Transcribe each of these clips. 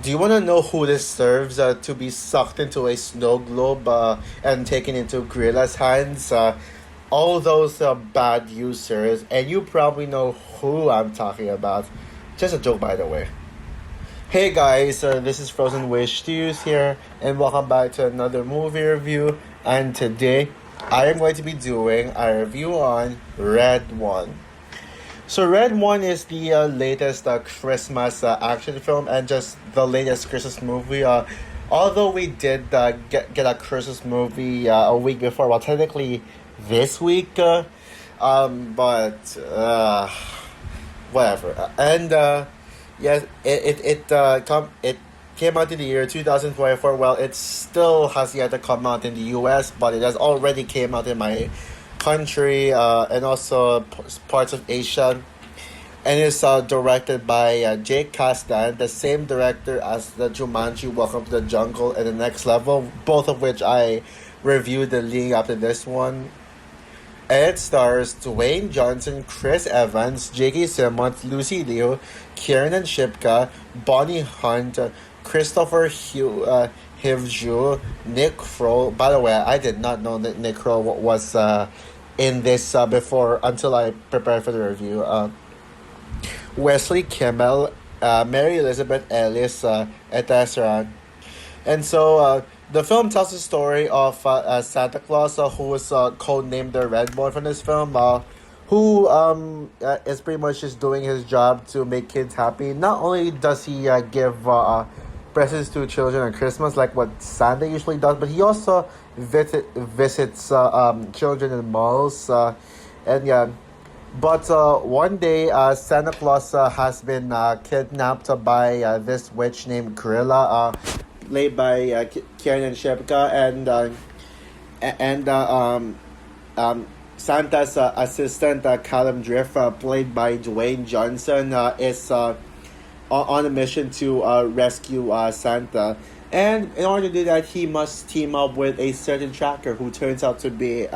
Do you want to know who deserves to be sucked into a snow globe and taken into Gorilla's hands? All those bad users, and you probably know who I'm talking about. Just a joke, by the way. Hey guys, this is Frozen Wish Studios here, and welcome back to another movie review. And today, I am going to be doing a review on Red One. So Red One is the latest Christmas action film and just the latest Christmas movie. Although we did get a Christmas movie a week before, well technically this week, but whatever. And yes, it came out in the year 2024. Well, it still has yet to come out in the U.S., but it has already came out in my country and also parts of Asia. And it's directed by Jake Kasdan, the same director as the Jumanji Welcome to the Jungle and the Next Level, both of which I reviewed the leading up to this one. And it stars Dwayne Johnson, Chris Evans, J.K. Simmons, Lucy Liu, Kiernan Shipka, Bonnie Hunt, Christopher Hivju, Nick Kroll. By the way, I did not know that Nick Kroll was in this before until I prepared for the review. Wesley Kimmel, Mary Elizabeth Ellis, etc. And so the film tells the story of Santa Claus, who was codenamed the Red One from this film, who is pretty much just doing his job to make kids happy. Not only does he give presents to children on Christmas, like what Santa usually does, but he also visits children in malls. And yeah. But one day, Santa Claus has been kidnapped by this witch named Gorilla, played by Kiernan Shipka, and Santa's assistant, Callum Drift, played by Dwayne Johnson, is on a mission to rescue Santa. And in order to do that, he must team up with a certain tracker who turns out to be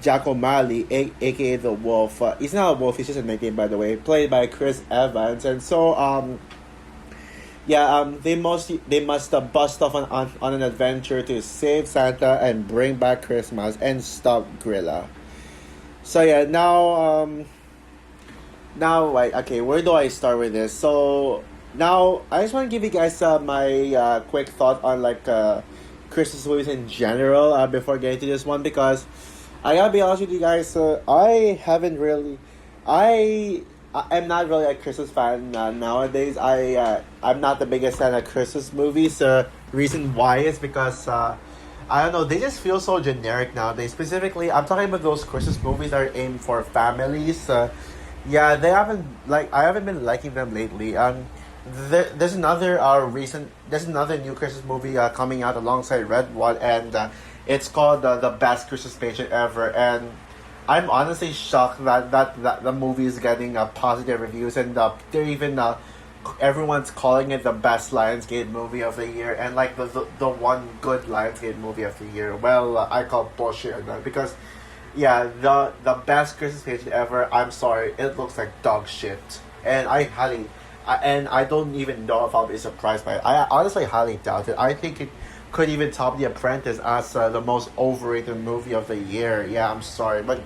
Jack O'Malley, aka the Wolf. He's not a wolf; he's just a nickname, by the way. Played by Chris Evans, and so they must bust off on an adventure to save Santa and bring back Christmas and stop Gorilla. So yeah, now like okay, where do I start with this? So now I just want to give you guys my quick thought on like Christmas movies in general before getting to this one, because I gotta be honest with you guys. I am not really a Christmas fan nowadays. I'm not the biggest fan of Christmas movies. Reason why is because I don't know. They just feel so generic nowadays. Specifically, I'm talking about those Christmas movies that are aimed for families. Yeah, I haven't been liking them lately. There's another new Christmas movie coming out alongside Red One, and it's called The Best Christmas Pageant Ever, and I'm honestly shocked that the movie is getting positive reviews, and they're even everyone's calling it the best Lionsgate movie of the year, and like the one good Lionsgate movie of the year. Well, I call bullshit on that, because yeah, the Best Christmas Pageant Ever, I'm sorry, it looks like dog shit, and I don't even know if I'll be surprised by it. I honestly highly doubt it. I think it could even top The Apprentice as the most overrated movie of the year. Yeah, I'm sorry, but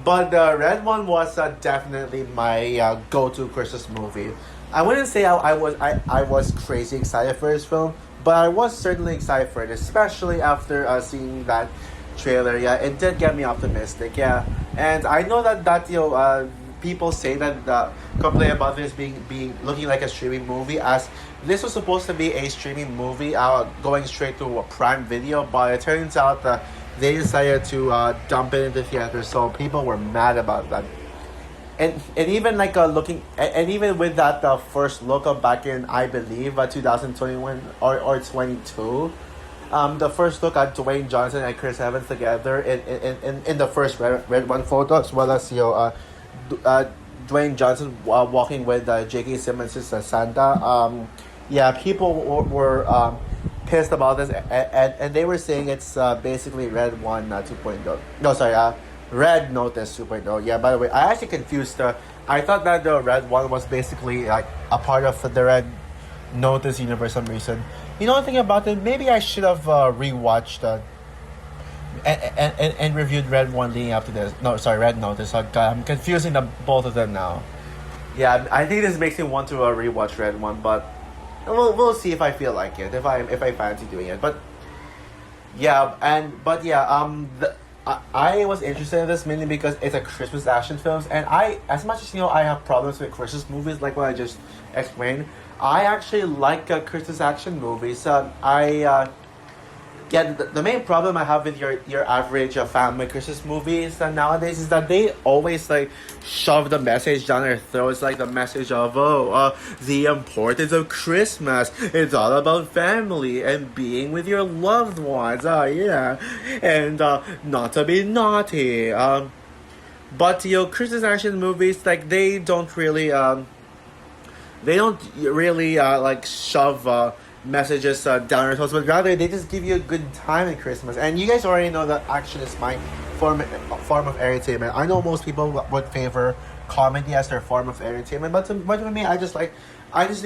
Red One was definitely my go-to Christmas movie. I wouldn't say I was crazy excited for this film, but I was certainly excited for it, especially after seeing that trailer. Yeah, it did get me optimistic. Yeah, and I know that people say that complain about this being looking like a streaming movie, as this was supposed to be a streaming movie going straight to a Prime Video, but it turns out that they decided to dump it into theaters, so people were mad about that. And even like even with that first look back in, I believe 2021 or 22, the first look at Dwayne Johnson and Chris Evans together in the first Red One photo, as well as Dwayne Johnson walking with J.K. Simmons as Santa. People were pissed about this, and they were saying it's basically Red One 2.0. No, sorry, Red Notice 2.0. Yeah, by the way, I actually confused. I thought that the Red One was basically like a part of the Red Notice Universe for some reason. You know, the thing about it, maybe I should have rewatched and reviewed Red One leading up to this. No, sorry, Red Notice. I'm confusing the both of them now. Yeah, I think this makes me want to rewatch Red One, but we'll see if I feel like it, if I fancy doing it. But yeah, I was interested in this mainly because it's a Christmas action films, and as much as I have problems with Christmas movies, like what I just explained. I actually like Christmas action movies. The main problem I have with your average family Christmas movies nowadays is that they always like shove the message down their throats, like the message of the importance of Christmas. It's all about family and being with your loved ones. Yeah, and not to be naughty. But Christmas action movies, like they don't really like shove messages down your throats, but rather they just give you a good time at Christmas. And you guys already know that action is my form of entertainment. I know most people would favor comedy as their form of entertainment, but to me, I just think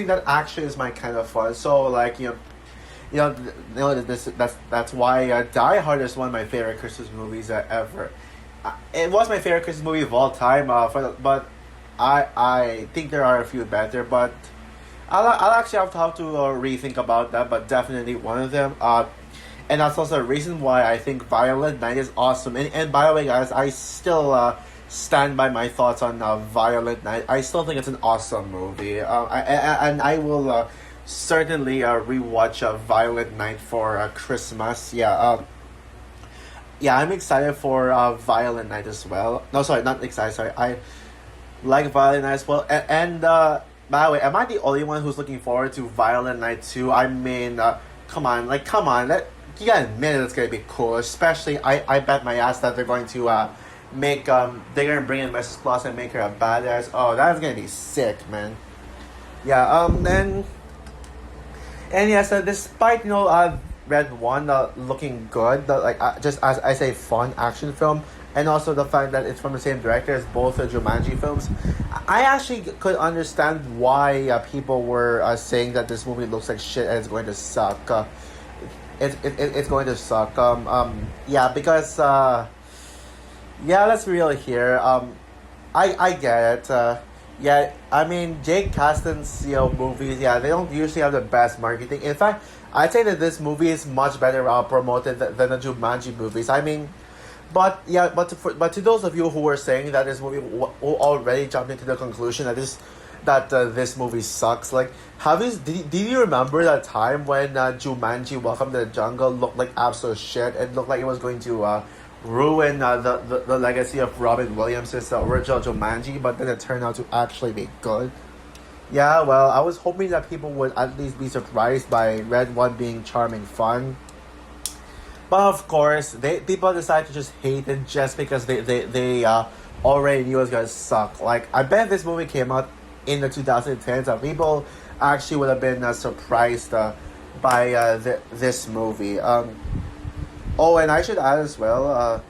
that action is my kind of fun. So like that's why Die Hard is one of my favorite Christmas movies ever. It was my favorite Christmas movie of all time. But I think there are a few better, but I'll actually have to rethink about that. But definitely one of them. And that's also a reason why I think Violent Night is awesome. And by the way, guys, I still stand by my thoughts on Violent Night. I still think it's an awesome movie. I will certainly rewatch Violent Night for Christmas. Yeah, I'm excited for Violent Night as well. No, sorry, not excited. Sorry, I like Violent Night as well. And by the way, am I the only one who's looking forward to Violent Night 2? I mean, come on. You gotta admit it's gonna be cool. Especially, I bet my ass that they're going to they're gonna bring in Mrs. Claus and make her a badass. Oh, that's gonna be sick, man. Yeah, and yeah, so despite Red One looking good, just as I say, fun action film, and also the fact that it's from the same director as both the Jumanji films, I actually could understand why people were saying that this movie looks like shit and it's going to suck. It's going to suck. Yeah, because let's be real here. I get it. Yeah, I mean Jake Kasdan's movies. Yeah, they don't usually have the best marketing. In fact, I'd say that this movie is much better promoted than the Jumanji movies. I mean, but to those of you who were saying that this movie who already jumped into the conclusion that this movie sucks. Like, did you remember that time when Jumanji: Welcome to the Jungle looked like absolute shit? It looked like it was going to ruin the legacy of Robin Williams' original Jumanji, but then it turned out to actually be good. Yeah, well, I was hoping that people would at least be surprised by Red One being charming fun. But of course, people decide to just hate it just because they already knew it was gonna suck. Like, I bet if this movie came out in the 2010s, people actually would have been surprised by this movie. Oh, and I should add as well,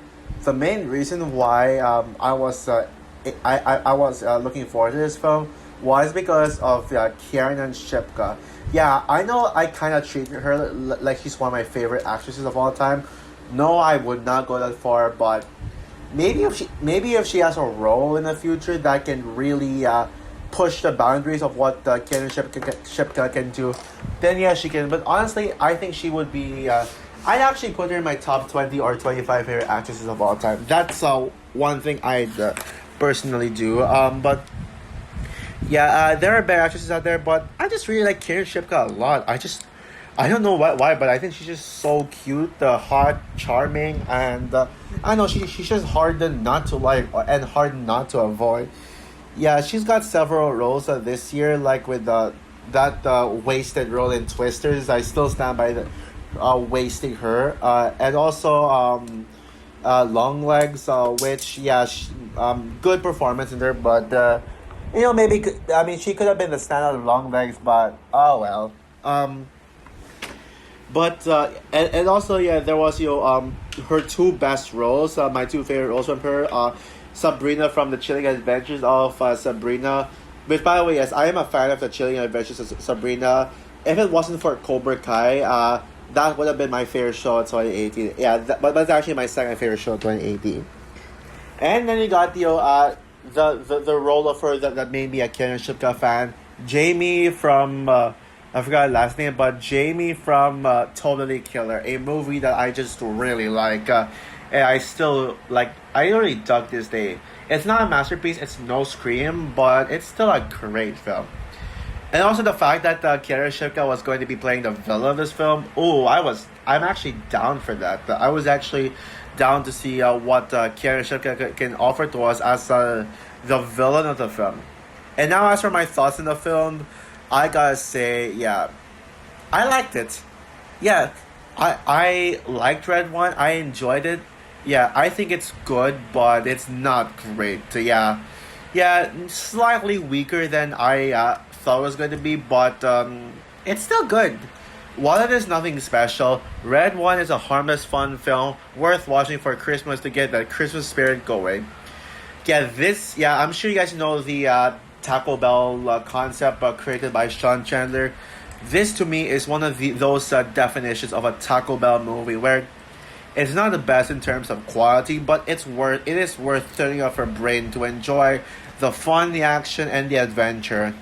the main reason why I was looking forward to this film was because of Kiernan Shipka. Yeah, I know I kind of treat her like she's one of my favorite actresses of all time. No, I would not go that far, but maybe if she has a role in the future that can really push the boundaries of what Kiernan Shipka can do, then yeah, she can. But honestly, I think she would be. I'd actually put her in my top 20 or 25 favorite actresses of all time. That's one thing I'd personally do. But yeah, there are better actresses out there, but I just really like Kiernan Shipka a lot. I don't know why, but I think she's just so cute, hot, charming, and I know she's just hard not to like and hard not to avoid. Yeah, she's got several roles this year, like with that wasted role in Twisters. I still stand by the wasting her, and also Longlegs, which good performance in there, but maybe she could have been the standout of Longlegs, but oh well. But and also there was her two best roles, my two favorite roles from her, Sabrina from the Chilling Adventures of Sabrina, Which, by the way, yes, I am a fan of the Chilling Adventures of Sabrina. If it wasn't for Cobra Kai, that would have been my favorite show in 2018. Yeah, but that's actually my second favorite show in 2018. And then you got the role of her that made me a Karen Shipka fan, Jamie from I forgot her last name, but Jamie from Totally Killer, a movie that I just really like, and I still like. I really dug this day. It's not a masterpiece. It's no Scream, but it's still a great film. And also the fact that Kiara Shipka was going to be playing the villain of this film. Oh, I'm actually down for that. I was actually down to see what Kiara Shipka can offer to us as the villain of the film. And now, as for my thoughts in the film, I gotta say, yeah, I liked it. Yeah, I liked Red One. I enjoyed it. Yeah, I think it's good, but it's not great. So, yeah, yeah, slightly weaker than I thought it was going to be, but it's still good. While it is nothing special, Red One is a harmless, fun film worth watching for Christmas to get that Christmas spirit going. Yeah, I'm sure you guys know the Taco Bell concept created by Sean Chandler. This to me is one of those definitions of a Taco Bell movie where it's not the best in terms of quality, but it is worth turning off your brain to enjoy the fun, the action, and the adventure.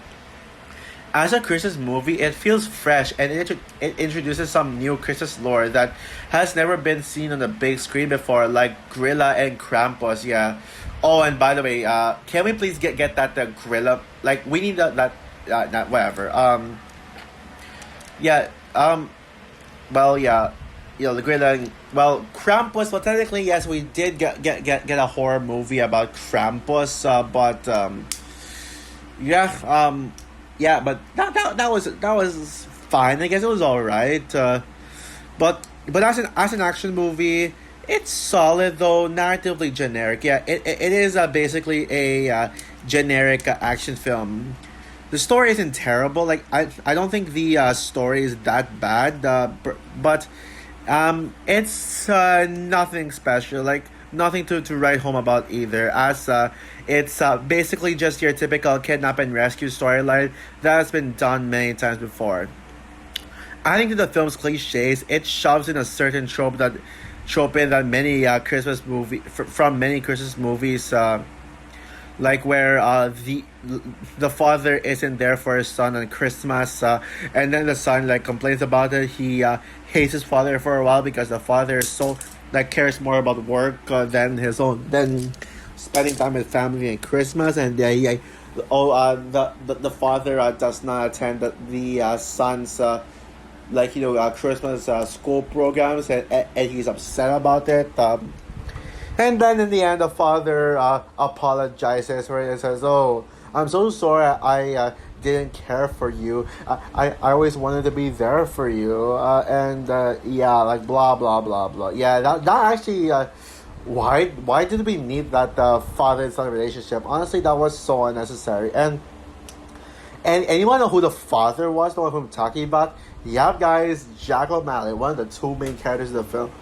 As a Christmas movie, it feels fresh and it introduces some new Christmas lore that has never been seen on the big screen before, like Grilla and Krampus. Yeah. Oh, and by the way, can we please get that the Grilla? Like we need that whatever. Yeah. Well, yeah. You know the Grilla. Well, Krampus. Well, technically, yes, we did get a horror movie about Krampus. But yeah. Yeah, but that was fine. I guess it was alright. But as an action movie, it's solid though narratively generic. Yeah, it is basically a generic action film. The story isn't terrible. Like I don't think the story is that bad. But it's nothing special. Like nothing to write home about either. As it's basically just your typical kidnap and rescue storyline that has been done many times before. Adding to the film's cliches, it shoves in a certain trope in that many from many Christmas movies, like where the father isn't there for his son on Christmas, and then the son like complains about it. He hates his father for a while because the father is so like cares more about work than spending time with family and Christmas, and the father does not attend the son's Christmas school programs, and he's upset about it. And then in the end, the father apologizes, where he says, "Oh, I'm so sorry. I didn't care for you. I always wanted to be there for you." Yeah, like blah blah blah blah. Yeah, that actually. Why did we need that father and son relationship? Honestly, that was so unnecessary. And you wanna know who the father was? The one who I'm talking about? Yeah, guys, Jack O'Malley, one of the two main characters of the film.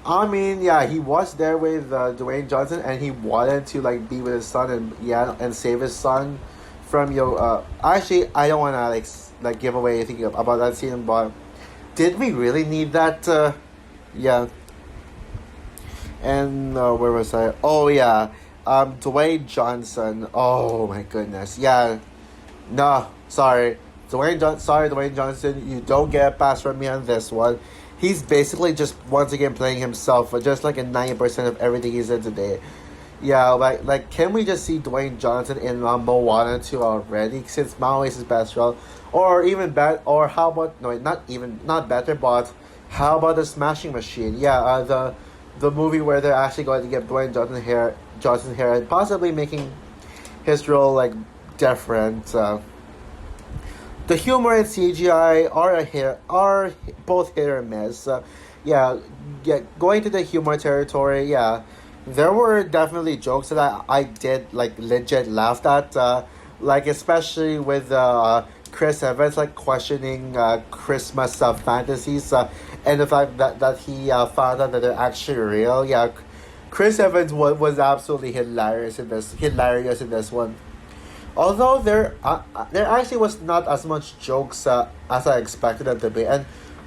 I mean, yeah, he was there with Dwayne Johnson, and he wanted to like be with his son and save his son from Actually, I don't wanna give away anything about that scene, but did we really need that? Yeah. And where was I? Oh yeah, Dwayne Johnson. Oh my goodness. Yeah, no, sorry, Dwayne Johnson. You don't get a pass from me on this one. He's basically just once again playing himself, just like in 90% of everything he's in today. Yeah, like can we just see Dwayne Johnson in Moana 2 already? Since Maui is his best role, or even better, or how about no, not better, but how about the Smashing Machine? Yeah, the movie where they're actually going to get Dwayne Johnson hair, and possibly making his role like different. The humor and CGI are both hit or miss. Going to the humor territory. Yeah, there were definitely jokes that I did like legit laughed at. Like especially with Chris Evans like questioning Christmas fantasies, and the fact that he found out that they're actually real. Yeah, Chris Evans was absolutely hilarious in this one. Although there actually was not as much jokes as I expected them to be, and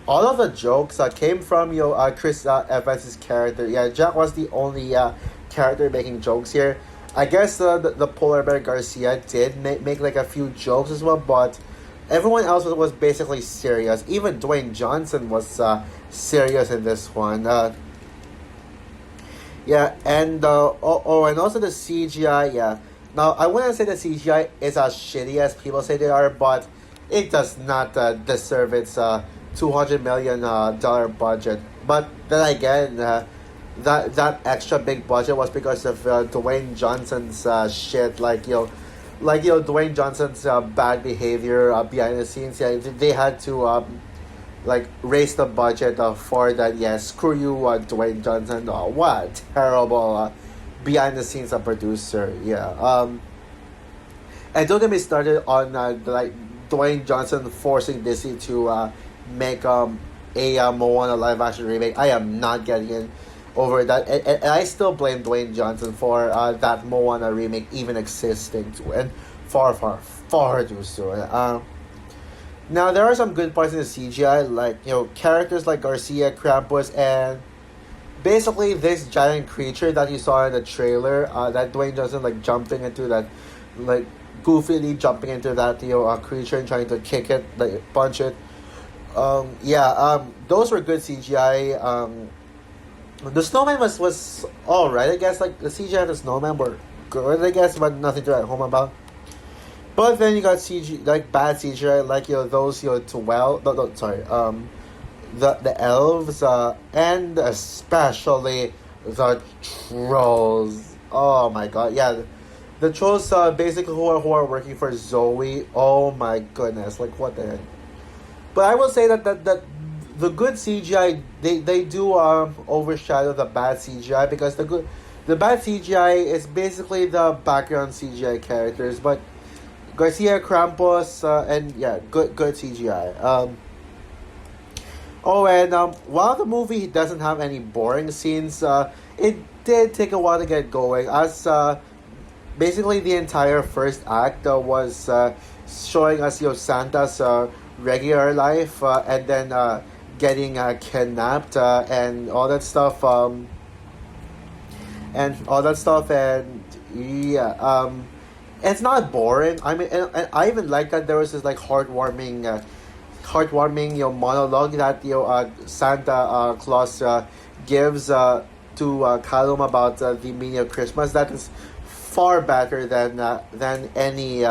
all of the jokes came from Chris Evans' character. Yeah, Jack was the only character making jokes here. I guess the Polar Bear Garcia did make like a few jokes as well, but everyone else was basically serious. Even Dwayne Johnson was serious in this one. Yeah, and and also the CGI. Yeah, now I wouldn't say the CGI is as shitty as people say they are, but it does not deserve its $200 million dollar budget. But then again, that extra big budget was because of Dwayne Johnson's shit, Dwayne Johnson's bad behavior behind the scenes. Yeah, they had to like raise the budget for that. Yeah, screw you, Dwayne Johnson. What a terrible behind the scenes producer. Yeah. And don't get me started on Dwayne Johnson forcing Disney to make a Moana live action remake. I am not getting it over that, and I still blame Dwayne Johnson for that Moana remake even existing too, and far too soon. Now there are some good parts in the CGI, like characters like Garcia, Krampus, and basically this giant creature that you saw in the trailer. That Dwayne Johnson jumping into that, like goofily jumping into that creature and trying to kick it, punch it. Those were good CGI. The snowman was alright, I guess. Like the CGI of the snowman were good, I guess, but nothing to write home about. But then you got CG, like bad CGI, like those 12. No, sorry. The elves, and especially the trolls. Oh my god, yeah. The trolls, basically who are working for Zoe. Oh my goodness, like what the heck. But I will say that the good CGI they do overshadow the bad CGI, because the bad CGI is basically the background CGI characters, but Garcia, Krampus, and yeah, good CGI. While the movie doesn't have any boring scenes, it did take a while to get going, as basically the entire first act was showing us Santa's regular life, and then getting kidnapped, and all that stuff, and yeah, it's not boring. I mean, and I even like that there was this heartwarming monologue that Santa Claus gives to Callum about the meaning of Christmas. That is far better than any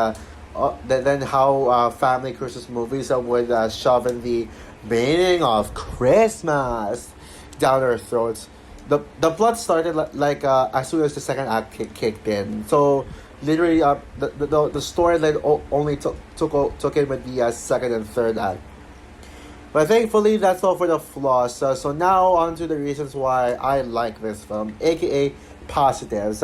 than how family Christmas movies would shove in the meaning of Christmas down our throats. The plot started as soon as the second act kicked in. So literally, the storyline only took in with the second and third act. But thankfully, that's all for the flaws. So now on to the reasons why I like this film, aka positives.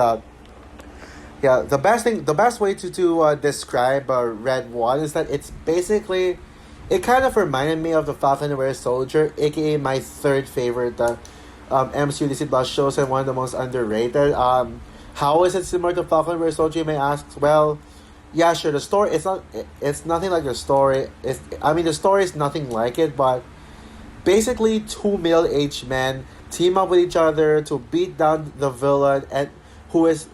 Yeah, the best way to describe Red One is that it's basically, it kind of reminded me of the Falcon and Winter Soldier, aka my third favorite MCU Disney Plus shows, and one of the most underrated. How is it similar to Falcon and Winter Soldier, you may ask? Well, yeah, sure. The story, it's nothing like the story. The story is nothing like it, but basically two middle-aged men team up with each other to beat down the villain, and who is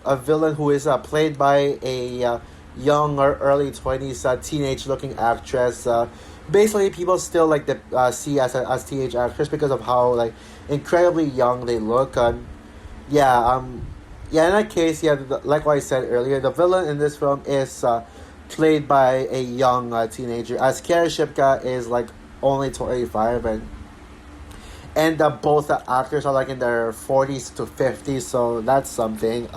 played by a young or early 20s teenage-looking actress. Basically, people still see as teenage actress because of how incredibly young they look. In that case, like what I said earlier, the villain in this film is played by a young teenager, as Kara Shipka is only 25, and both the actors are in their 40s to 50s, so that's something.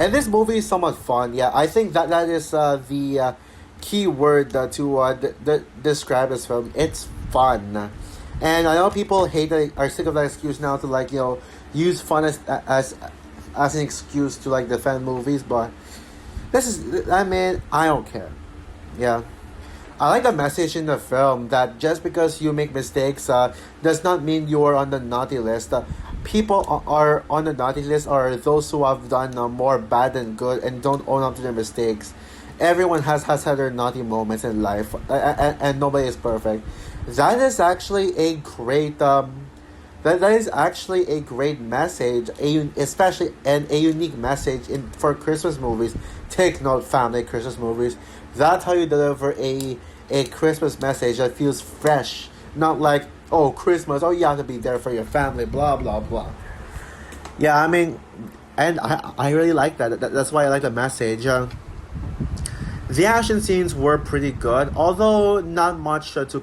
And this movie is somewhat fun. Yeah, I think that is the key word to describe this film. It's fun. And I know people are sick of that excuse now to use fun as an excuse to defend movies, but I don't care. Yeah. I like the message in the film that just because you make mistakes does not mean you are on the naughty list. People are on the naughty list are those who have done more bad than good and don't own up to their mistakes. Everyone has had their naughty moments in life, and nobody is perfect. That is actually a great that is actually a great message, especially and a unique message in for Christmas movies. Take note, family Christmas movies. That's how you deliver a Christmas message that feels fresh, not like oh Christmas, oh you have to be there for your family, blah blah blah. Yeah, I mean, and I really like that. That's why I like the message. The action scenes were pretty good, although not much to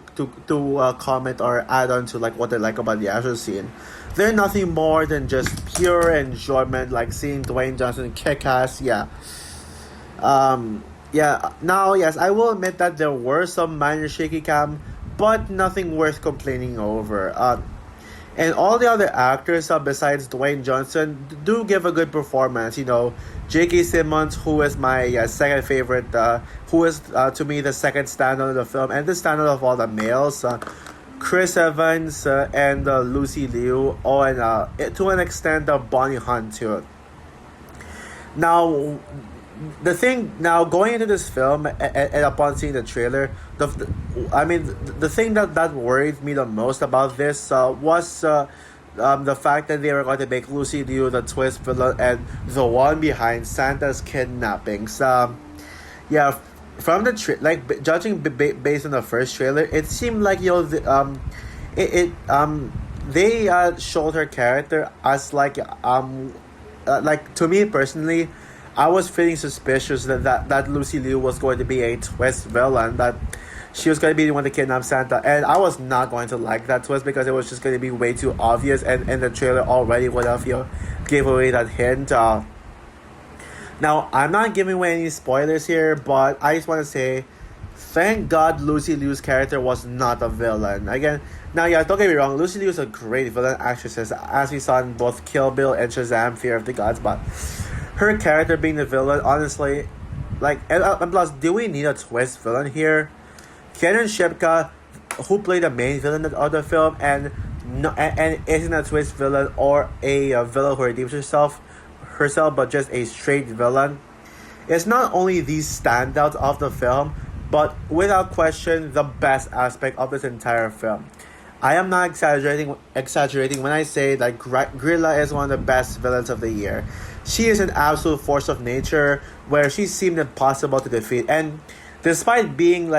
comment or add on to like what I like about the action scene. They're nothing more than just pure enjoyment, like seeing Dwayne Johnson kick ass. Yeah, yeah. Now, yes, I will admit that there were some minor shaky cam, but nothing worth complaining over. And all the other actors besides Dwayne Johnson do give a good performance. J.K. Simmons, who is my second favorite, who is to me the second standout of the film and the standout of all the males. Chris Evans and Lucy Liu, and to an extent, Bonnie Hunt too. Now, going into this film and upon seeing the trailer, the thing that worried me the most about this was the fact that they were going to make Lucy Liu the twist villain and the one behind Santa's kidnappings. Yeah, from the judging based on the first trailer, it seemed like they showed her character as like to me personally. I was feeling suspicious that Lucy Liu was going to be a twist villain, that she was going to be the one to kidnap Santa, and I was not going to like that twist because it was just going to be way too obvious, and the trailer already would have gave away that hint. Now, I'm not giving away any spoilers here, but I just want to say, thank God Lucy Liu's character was not a villain. Again, now, yeah, don't get me wrong, Lucy Liu is a great villain actress, as we saw in both Kill Bill and Shazam! Fear of the Gods, but her character being the villain, honestly, and plus, do we need a twist villain here? Kiernan Shipka, who played the main villain of the film, and isn't a twist villain or a villain who redeems herself, but just a straight villain, is not only the standout of the film, but without question the best aspect of this entire film. I am not exaggerating when I say that Grilla is one of the best villains of the year. She is an absolute force of nature where she seemed impossible to defeat, and despite being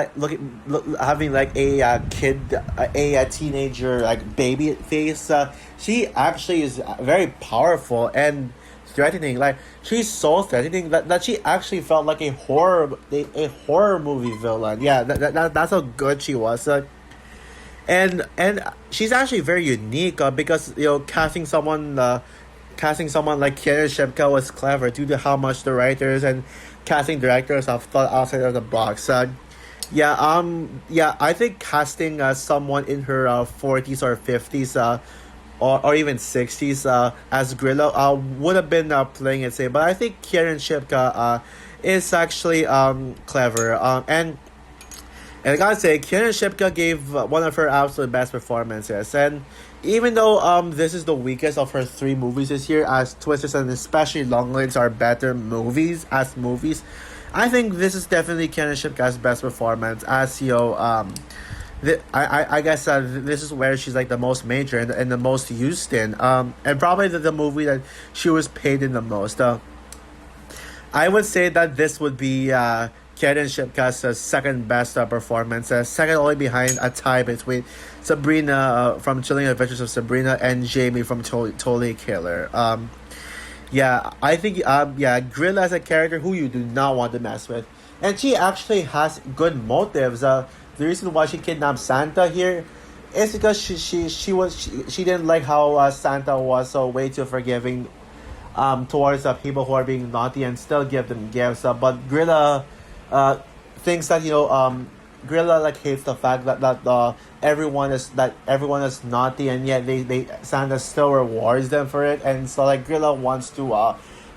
having like a teenager baby face, she actually is very powerful and threatening. Like, she's so threatening that she actually felt like a horror movie villain. Yeah, that's how good she was. And she's actually very unique because casting someone like Kiernan Shipka was clever due to how much the writers and casting directors have thought outside of the box. I think casting someone in her 40s or 50s or even 60s as Grilla would have been playing it safe. But I think Kiernan Shipka is actually clever. And I gotta say, Kiernan Shipka gave one of her absolute best performances. And even though this is the weakest of her 3 movies this year, as Twisters and especially Longlegs are better movies, I think this is definitely Kiernan Shipka's best performance. As I guess this is where she's like the most major and the most used in. And probably the movie that she was paid in the most. I would say that this would be Kiernan Shipka's second best performance, second only behind a tie between Sabrina from Chilling Adventures of Sabrina and Jamie from Totally Killer. I think Grilla is a character who you do not want to mess with, and she actually has good motives. The reason why she kidnapped Santa here is because she didn't like how Santa was so way too forgiving towards people who are being naughty and still give them gifts. But Grilla thinks that Grilla hates the fact that everyone is naughty, and yet they Santa still rewards them for it, and so Grilla wants to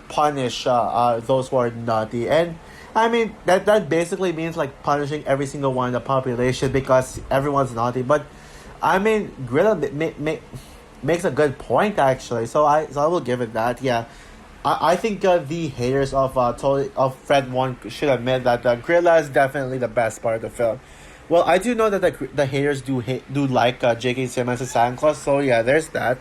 punish those who are naughty. And I mean that basically means like punishing every single one in the population because everyone's naughty. But I mean, Grilla makes a good point actually. So I will give it that. Yeah, I think the haters of Fred One should admit that Grilla is definitely the best part of the film. Well, I do know that the haters do like J.K. Simmons as Santa Claus. So yeah, there's that.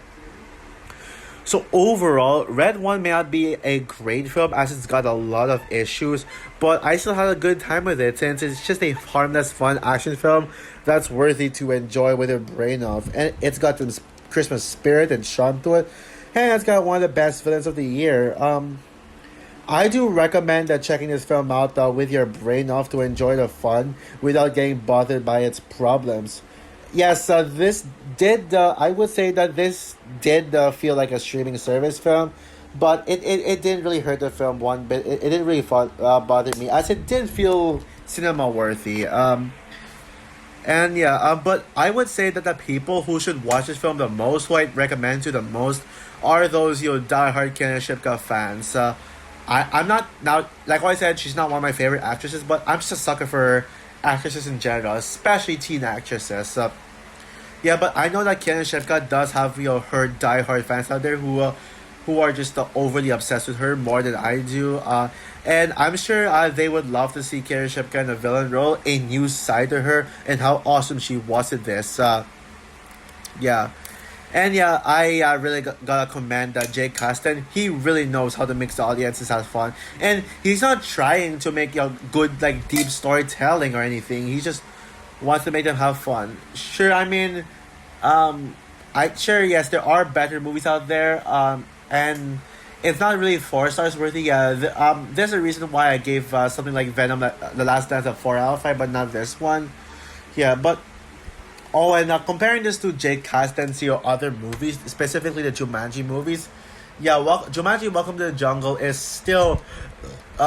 So overall, Red One may not be a great film as it's got a lot of issues, but I still had a good time with it since it's just a harmless, fun action film that's worthy to enjoy with your brain off, and it's got the Christmas spirit and charm to it, and it's got one of the best villains of the year. I do recommend that checking this film out with your brain off to enjoy the fun without getting bothered by its problems. Yes, this did. I would say that this did feel like a streaming service film, but it didn't really hurt the film one bit. It didn't really bother me as it didn't feel cinema worthy. And yeah, but I would say that the people who should watch this film the most, who I recommend to the most, are those diehard Karen Shipka fans. I'm not now like what I said. She's not one of my favorite actresses, but I'm just a sucker for actresses in general, especially teen actresses. Yeah, but I know that Karen Shipka does have her diehard fans out there who are just overly obsessed with her more than I do. And I'm sure they would love to see Karen Shipka in a villain role, a new side to her, and how awesome she was at this. Yeah. And yeah, I really gotta commend Jake Kasdan. He really knows how to mix the audiences have fun, and he's not trying to make good like deep storytelling or anything. He just wants to make them have fun. Sure, I mean, I sure yes, there are better movies out there. And it's not really 4 stars worthy. Yeah, there's a reason why I gave something like Venom, The Last Dance, a 4 out of 5, but not this one. Yeah, but oh, and comparing this to Jake Kasdan's other movies, specifically the Jumanji movies, yeah, Jumanji: Welcome to the Jungle is still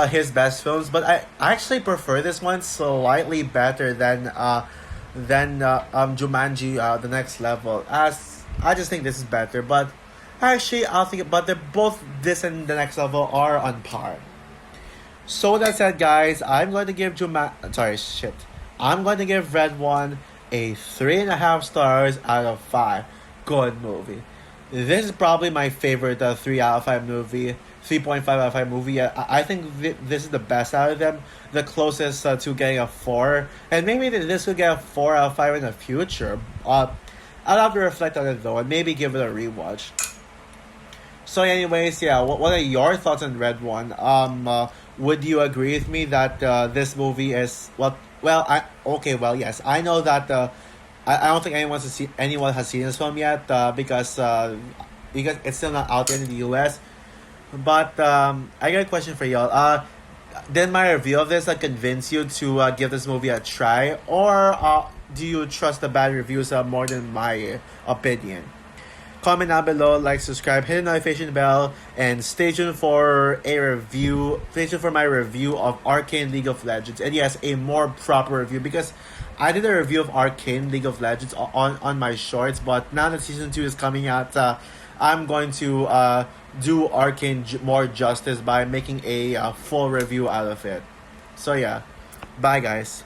his best films, but I actually prefer this one slightly better than Jumanji: The Next Level. As I just think this is better, but actually I'll think, but they're both this and The Next Level are on par. So that said, guys, I'm going to give Red One a 3.5 stars out of 5. Good movie. This is probably my favorite 3 out of 5 movie. 3.5 out of 5 movie. I think this is the best out of them. The closest to getting a 4. And maybe this will get a 4 out of 5 in the future. I'll have to reflect on it though and maybe give it a rewatch. So anyways, yeah, what are your thoughts on Red One? Would you agree with me that this movie is yes, I know that I don't think anyone has seen this film yet because it's still not out there in the US. But I got a question for y'all. Did my review of this convince you to give this movie a try, or do you trust the bad reviews more than my opinion? Comment down below, like, subscribe, hit the notification bell, and stay tuned for a review. Stay tuned for my review of Arcane League of Legends, and yes, a more proper review because I did a review of Arcane League of Legends on my shorts, but now that season 2 is coming out, I'm going to do Arcane more justice by making a full review out of it. So yeah, bye guys.